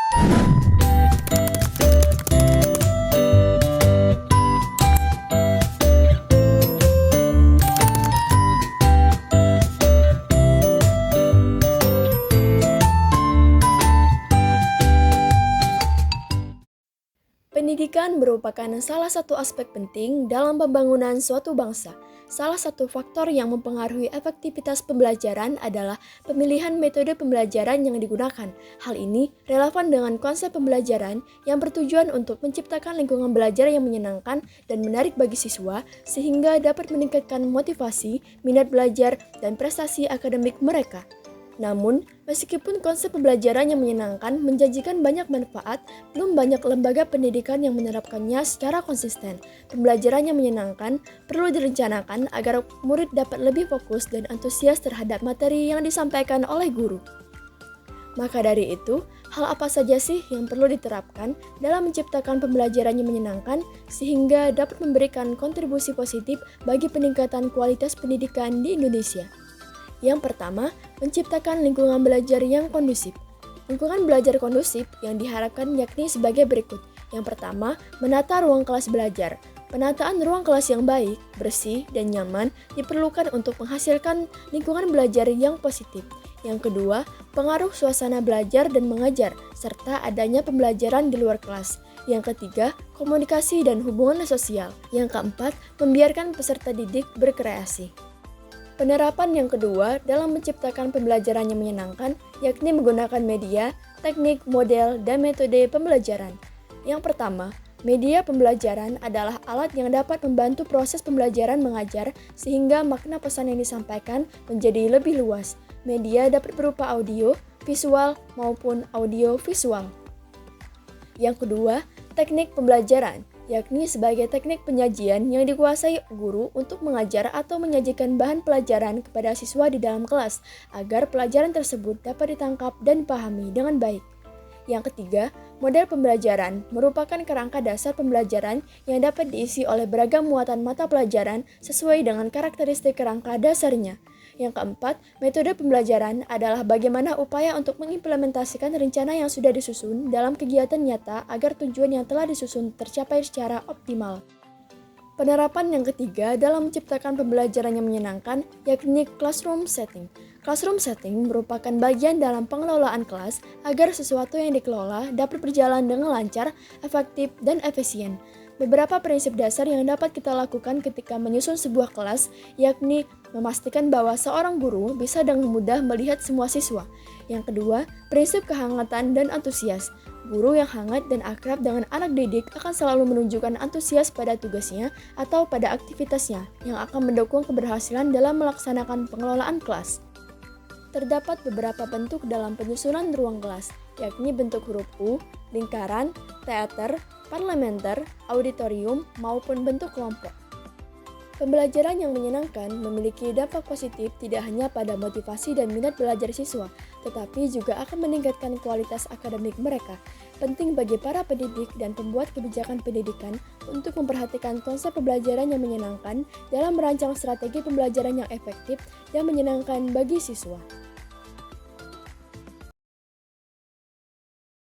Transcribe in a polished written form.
Pendidikan merupakan salah satu aspek penting dalam pembangunan suatu bangsa. Salah satu faktor yang mempengaruhi efektivitas pembelajaran adalah pemilihan metode pembelajaran yang digunakan. Hal ini relevan dengan konsep pembelajaran yang bertujuan untuk menciptakan lingkungan belajar yang menyenangkan dan menarik bagi siswa, sehingga dapat meningkatkan motivasi, minat belajar, dan prestasi akademik mereka. Namun, meskipun konsep pembelajaran yang menyenangkan menjanjikan banyak manfaat, belum banyak lembaga pendidikan yang menerapkannya secara konsisten. Pembelajaran yang menyenangkan perlu direncanakan agar murid dapat lebih fokus dan antusias terhadap materi yang disampaikan oleh guru. Maka dari itu, hal apa saja sih yang perlu diterapkan dalam menciptakan pembelajaran yang menyenangkan sehingga dapat memberikan kontribusi positif bagi peningkatan kualitas pendidikan di Indonesia? Yang pertama, menciptakan lingkungan belajar yang kondusif. Lingkungan belajar kondusif yang diharapkan yakni sebagai berikut. Yang pertama, menata ruang kelas belajar. Penataan ruang kelas yang baik, bersih, dan nyaman diperlukan untuk menghasilkan lingkungan belajar yang positif. Yang kedua, pengaruh suasana belajar dan mengajar, serta adanya pembelajaran di luar kelas. Yang ketiga, komunikasi dan hubungan sosial. Yang keempat, membiarkan peserta didik berkreasi. Penerapan yang kedua dalam menciptakan pembelajaran yang menyenangkan yakni menggunakan media, teknik, model, dan metode pembelajaran. Yang pertama, media pembelajaran adalah alat yang dapat membantu proses pembelajaran mengajar sehingga makna pesan yang disampaikan menjadi lebih luas. Media dapat berupa audio, visual, maupun audio-visual. Yang kedua, teknik pembelajaran, yakni sebagai teknik penyajian yang dikuasai guru untuk mengajar atau menyajikan bahan pelajaran kepada siswa di dalam kelas, agar pelajaran tersebut dapat ditangkap dan dipahami dengan baik. Yang ketiga, model pembelajaran merupakan kerangka dasar pembelajaran yang dapat diisi oleh beragam muatan mata pelajaran sesuai dengan karakteristik kerangka dasarnya. Yang keempat, metode pembelajaran adalah bagaimana upaya untuk mengimplementasikan rencana yang sudah disusun dalam kegiatan nyata agar tujuan yang telah disusun tercapai secara optimal. Penerapan yang ketiga dalam menciptakan pembelajaran yang menyenangkan yakni classroom setting. Classroom setting merupakan bagian dalam pengelolaan kelas agar sesuatu yang dikelola dapat berjalan dengan lancar, efektif, dan efisien. Beberapa prinsip dasar yang dapat kita lakukan ketika menyusun sebuah kelas, yakni memastikan bahwa seorang guru bisa dengan mudah melihat semua siswa. Yang kedua, prinsip kehangatan dan antusias. Guru yang hangat dan akrab dengan anak didik akan selalu menunjukkan antusias pada tugasnya atau pada aktivitasnya yang akan mendukung keberhasilan dalam melaksanakan pengelolaan kelas. Terdapat beberapa bentuk dalam penyusunan ruang kelas, yakni bentuk huruf U, lingkaran, teater, parlementer, auditorium, maupun bentuk kelompok. Pembelajaran yang menyenangkan memiliki dampak positif tidak hanya pada motivasi dan minat belajar siswa, tetapi juga akan meningkatkan kualitas akademik mereka. Penting bagi para pendidik dan pembuat kebijakan pendidikan untuk memperhatikan konsep pembelajaran yang menyenangkan dalam merancang strategi pembelajaran yang efektif dan menyenangkan bagi siswa.